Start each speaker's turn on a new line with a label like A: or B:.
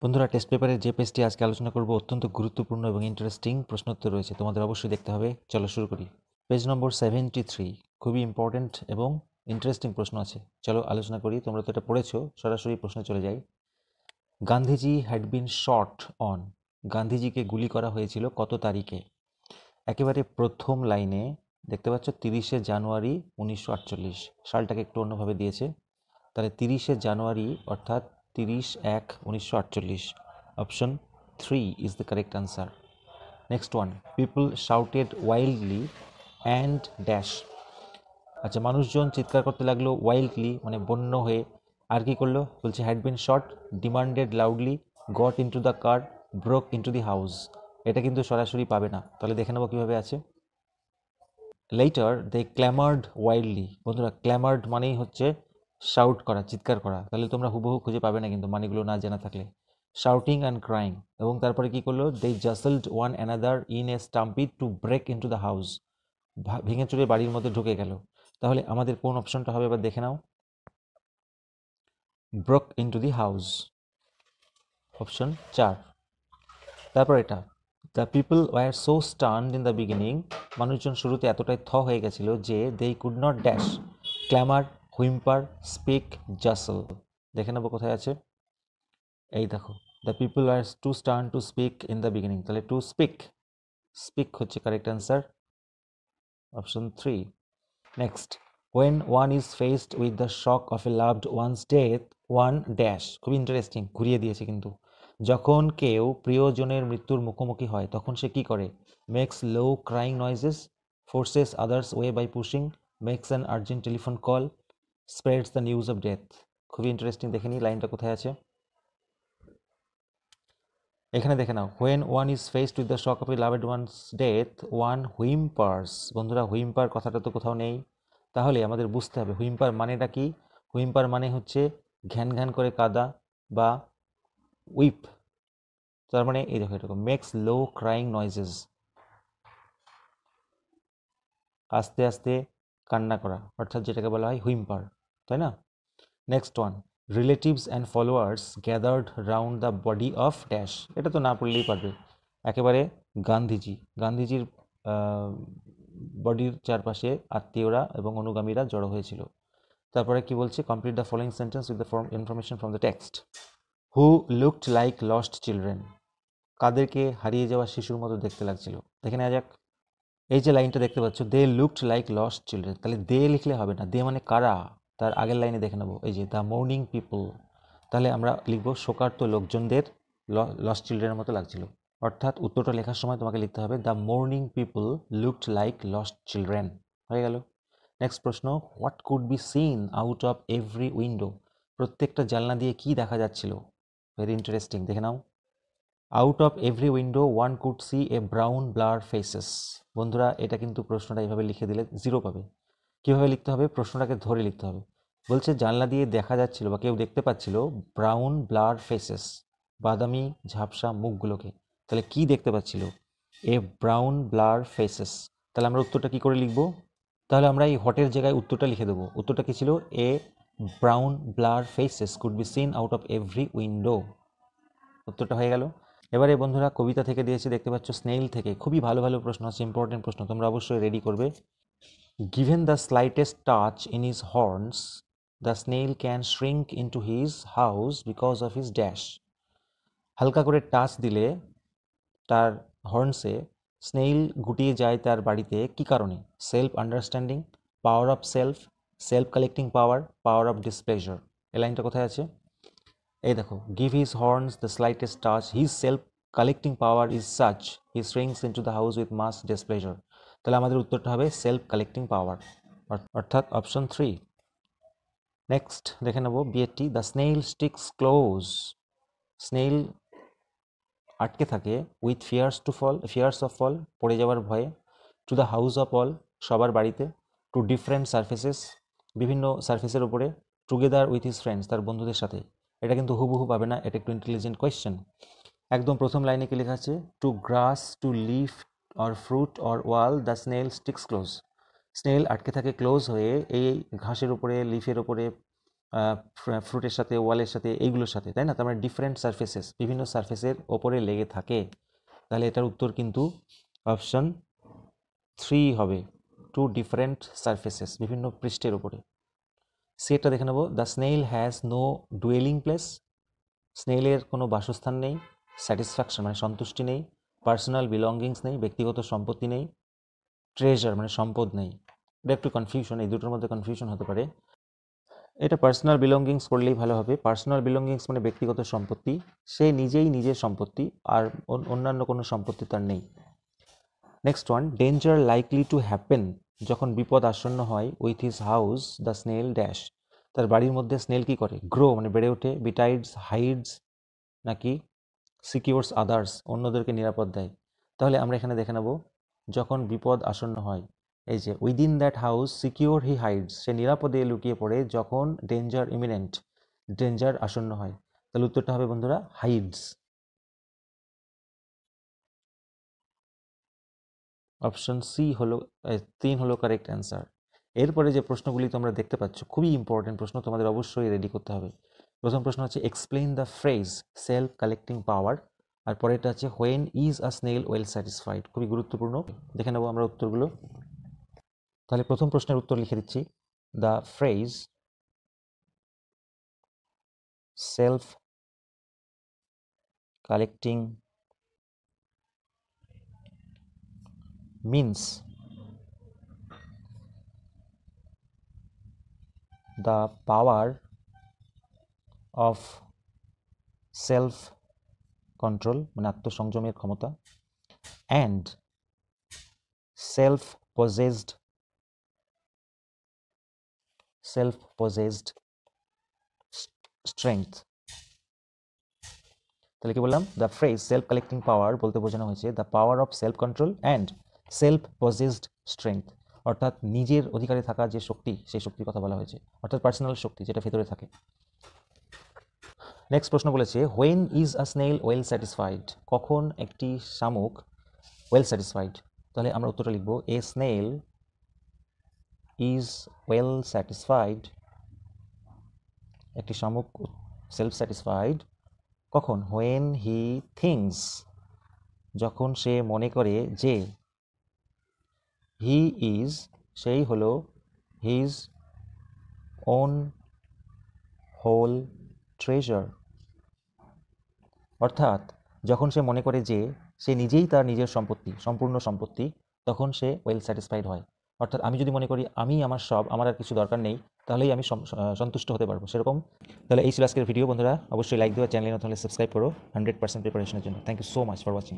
A: বন্ধুরা, টেস্ট পেপারের যে পেজটি আজকে আলোচনা করব অত্যন্ত গুরুত্বপূর্ণ এবং ইন্টারেস্টিং প্রশ্নোত্তর রয়েছে, তোমাদের অবশ্যই দেখতে হবে। চলো শুরু করি। পেজ নম্বর 73 খুবই ইম্পর্টেন্ট এবং ইন্টারেস্টিং প্রশ্ন আছে। চলো আলোচনা করি। তোমরা তো এটা পড়েছো, সরাসরি প্রশ্নে চলে যাই। Gandhiji had been shot on, গান্ধীজিকে গুলি করা হয়েছিল কত তারিখে? একেবারে প্রথম লাইনে দেখতে পাচ্ছ 30শে জানুয়ারি 1948, সালটাকে একটু অন্যভাবে দিয়েছে। তাহলে 30শে জানুয়ারি অর্থাৎ 30/1/1948, option 3 is the correct answer. Next one, people shouted wildly and dash. আচ্ছা, মানুষজন চিৎকার করতে লাগলো ওয়াইল্ডলি মানে বন্য হয়ে, আর কি করলো? বলছে had been shot, demanded loudly, goat into the car, broke into the house. এটা কিন্তু সরাসরি পাবে না, তাহলে দেখে নেবো কীভাবে আছে। লেটার দে ক্ল্যামার্ড ওয়াইল্ডলি। বন্ধুরা, ক্ল্যামার্ড মানেই হচ্ছে শাউট করা, চিৎকার করা। তাহলে তোমরা হুবহু খুঁজে পাবে না কিন্তু মানেগুলো না জানা থাকলে। শাউটিং অ্যান্ড ক্রাইং, এবং তারপরে কি করলো? They jostled one another in a stampede to break into the house, ভেঙে চুরে বাড়ির মধ্যে ঢুকে গেল। তাহলে আমাদের কোন অপশনটা হবে এবার দেখে নাও। Broke into the house, option 4। তারপর এটা, the people were so stunned in the beginning, মানুষজন শুরুতে এতটাই হয়ে গেছিল যে they could not dash, clamour, whimper, speak, jostle. দেখে নেবো কোথায় আছে। এই দেখো, the people are too stunned to speak in the beginning, তাহলে টু স্পিক, স্পিক হচ্ছে correct answer, option 3। Next, when one is faced with the shock of a loved one's death, one dash। খুব interesting, ঘুরিয়ে দিয়েছে কিন্তু। যখন কেউ প্রিয়জনের মৃত্যুর মুখোমুখি হয় তখন সে কি করে? Makes low crying noises, forces others way by pushing, makes an urgent telephone call, spreads the news of death. খুবই ইন্টারেস্টিং, দেখে নিই লাইনটা কোথায় আছে। এখানে দেখে নাও, when one is faced with the shock of a loved one's death, one whimpers। বন্ধুরা, হুইম্পার কথাটা তো কোথাও নেই, তাহলে আমাদের বুঝতে হবে হুইম্পার মানেটা কি। হুইম্পার মানে হচ্ছে ঘ্যান ঘ্যান করে কাদা বা উইপ। তার মানে এই দেখো, এরকম মেক্স লো ক্রাইং নয়েজেস, আস্তে আস্তে কান্না করা, অর্থাৎ যেটাকে বলা হয় হুইম্পার, তাই না? Next one, relatives and followers gathered round the body of dash. এটা তো না পড়লেই পারবে, একেবারে গান্ধীজি, গান্ধীজির বডির চারপাশে আত্মীয়রা এবং অনুগামীরা জড়ো হয়েছিল। তারপরে কি বলছে? Complete the following sentence with the information from the text. Who looked like lost children, কাদেরকে হারিয়ে যাওয়া শিশুর মতো দেখতে লাগছিল। দেখে নেওয়া যাক। এই যে লাইনটা দেখতে পাচ্ছ, they looked like lost children, তাহলে দে লিখলে হবে না, দে মানে কারা। তার আগের লাইনে দেখে নেবো, এই যে দ্য মর্নিং পিপল, তাহলে আমরা লিখবো শোকার্ত লোকজনদের লস্ট চিলড্রেনের মতো লাগছিল। অর্থাৎ উত্তরটা লেখার সময় তোমাকে লিখতে হবে the morning people looked like lost children. হয়ে গেল। নেক্সট প্রশ্ন, what could be seen out of every window, প্রত্যেকটা জানলা দিয়ে কি দেখা যাচ্ছিল? ভেরি ইন্টারেস্টিং, দেখে নাও। Out of every window one could see a brown blur faces. বন্ধুরা, এটা কিন্তু প্রশ্নটা এইভাবে লিখে দিলে 0 পাবে। কীভাবে লিখতে হবে? প্রশ্নটাকে ধরে লিখতে হবে। বলছে জানলা দিয়ে দেখা যাচ্ছিল বা কেউ দেখতে পাচ্ছিল ব্রাউন ব্লার ফেসেস, বাদামি ঝাপসা মুখগুলোকে। তাহলে কি দেখতে পাচ্ছিল? এ ব্রাউন ব্লার ফেসেস। তাহলে আমরা উত্তরটা কি করে লিখব? তাহলে আমরা এই হটের জায়গায় উত্তরটা লিখে দেবো। উত্তরটা কি ছিল? এ brown blur faces could be seen out of every window. উত্তরটা হয়ে গেল। এবারে বন্ধুরা, কবিতা থেকে দিয়েছি, দেখতে পাচ্ছ স্নেইল থেকে। খুবই ভালো ভালো প্রশ্ন আছে, ইম্পর্টেন্ট প্রশ্ন, তোমরা অবশ্যই রেডি করবে। Given the slightest touch in his horns, the snail can shrink into his house because of his dash. হালকা করে টাচ দিলে তার হর্নসে স্নেইল গুটিয়ে যায় তার বাড়িতে, কি কারণে? Self understanding, power of self, self collecting power, power of displeasure. এই লাইনটা কোথায় আছে? এই দেখো, give his horns the slightest touch, his self collecting power is such, he shrinks into the house with mass displeasure. তাহলে আমাদের উত্তরটা হবে সেলফ কালেক্টিং পাওয়ার, অর্থাৎ অপশন 3। নেক্সট দেখে নেব BAT, the snail sticks close, snail আটকে থাকে উইথ ফিয়ার্স অফ ফল, পড়ে যাওয়ার ভয়ে, to the house of all, সবার বাড়িতে, টু ডিফারেন্ট সারফেসেস, বিভিন্ন সারফেসের উপরে, টুগেদার উইথ হিজ ফ্রেন্ডস, তার বন্ধুদের সাথে। এটা কিন্তু হুবহু পাবে না, এটা একটু ইন্টেলিজেন্ট কোয়েশ্চেন। একদম প্রথম লাইনে কি লেখা আছে? To grass, to leaf or fruit or wall, the snail sticks close. Snail আটকে থাকে ক্লোজ হয়ে এই ঘাসের উপরে, লিফের উপরে, ফ্রুটের সাথে, ওয়ালের সাথে, এইগুলোর সাথে, তাই না? তার মানে ডিফারেন্ট সারফেসেস, বিভিন্ন সারফেসের ওপরে লেগে থাকে। তাহলে এটার উত্তর কিন্তু অপশন 3 হবে, টু ডিফারেন্ট সারফেসেস, বিভিন্ন পৃষ্ঠের ওপরে। সেটা দেখে নেব, the snail has no dwelling place, স্নেইলের কোনো বাসস্থান নেই। স্যাটিসফ্যাকশন মানে সন্তুষ্টি নেই। পার্সোনাল বিলঙ্গিংস নেই, ব্যক্তিগত সম্পত্তি নেই। ট্রেজার মানে সম্পদ নেই। এটা একটু কনফিউশন, এই দুটোর মধ্যে কনফিউশন হতে পারে। এটা পার্সোনাল বিলঙ্গিংস করলেই ভালো হবে। পার্সোনাল বিলঙ্গিংস মানে ব্যক্তিগত সম্পত্তি, সে নিজেই নিজের সম্পত্তি, আর অন্যান্য কোনো সম্পত্তি তার নেই। Next one, danger likely to happen, যখন বিপদ আসন্ন হয়, with his house the snail dash, তার বাড়ির মধ্যে স্নেল কি করে? গ্রো মানে বেড়ে ওঠে। বিটাইডস, হাইডস নাকি সিকিউরস আদার্স, অন্যদেরকে নিরাপদ দেয়। তাহলে আমরা এখানে দেখে নেব, যখন বিপদ আসন্ন হয়, এই যে within that house secure he hides, সে নিরাপদে লুকিয়ে পড়ে যখন ডেঞ্জার ইমিনেন্ট, ডেঞ্জার আসন্ন হয়। তাহলে উত্তরটা হবে বন্ধুরা হাইডস। অপশন সি হলো 3 হলো কারেক্ট অ্যান্সার। এরপরে যে প্রশ্নগুলি তোমরা দেখতে পাচ্ছ খুবই ইম্পর্টেন্ট প্রশ্ন, তোমাদের অবশ্যই রেডি করতে হবে। প্রথম প্রশ্ন হচ্ছে explain the phrase self collecting power, আর পরেরটা আছে when is a snail well satisfied, খুবই গুরুত্বপূর্ণ। দেখে নেবো আমরা উত্তরগুলো। তাহলে প্রথম প্রশ্নের উত্তর লিখে দিচ্ছি, the phrase self collecting means the power of self control মানে আত্মসংযমের ক্ষমতা, and self possessed strength। তাহলে কি বললাম? দ্য ফ্রেজ সেলফ কালেক্টিং পাওয়ার বলতে বোঝানো হয়েছে the power of self control and self possessed strength, অর্থাৎ নিজের অধিকারে থাকা যে শক্তি, সেই শক্তির কথা বলা হয়েছে, অর্থাৎ পার্সোনাল শক্তি যেটা ভেতরে থাকে। নেক্সট প্রশ্ন বলেছে when is a snail well satisfied, কখন একটি শামুক ওয়েল স্যাটিসফাইড। তাহলে আমরা উত্তরটা লিখব, a snail is well satisfied, একটি শামুক সেলফ স্যাটিসফাইড কখন? হোয়েন হি থিংস, যখন সে মনে করে যে, হি ইজ সেই হলো, হিজ ওন হোল ট্রেজার, অর্থাৎ যখন সে মনে করে যে সে নিজেই তার নিজের সম্পত্তি, সম্পূর্ণ সম্পত্তি, তখন সে ওয়েল স্যাটিসফাইড হয়। অর্থাৎ আমি যদি মনে করি আমি আমার সব, আমার আর কিছু দরকার নেই, তাহলেই আমি সন্তুষ্ট হতে পারবো, সেরকম। তাহলে এই ছিল আজকের ভিডিও। বন্ধুরা অবশ্যই লাইক দেওয়া, চ্যানেলে নতুন হলে সাবস্ক্রাইব করো 100% প্রিপারেশনের জন্য। Thank you so much for watching.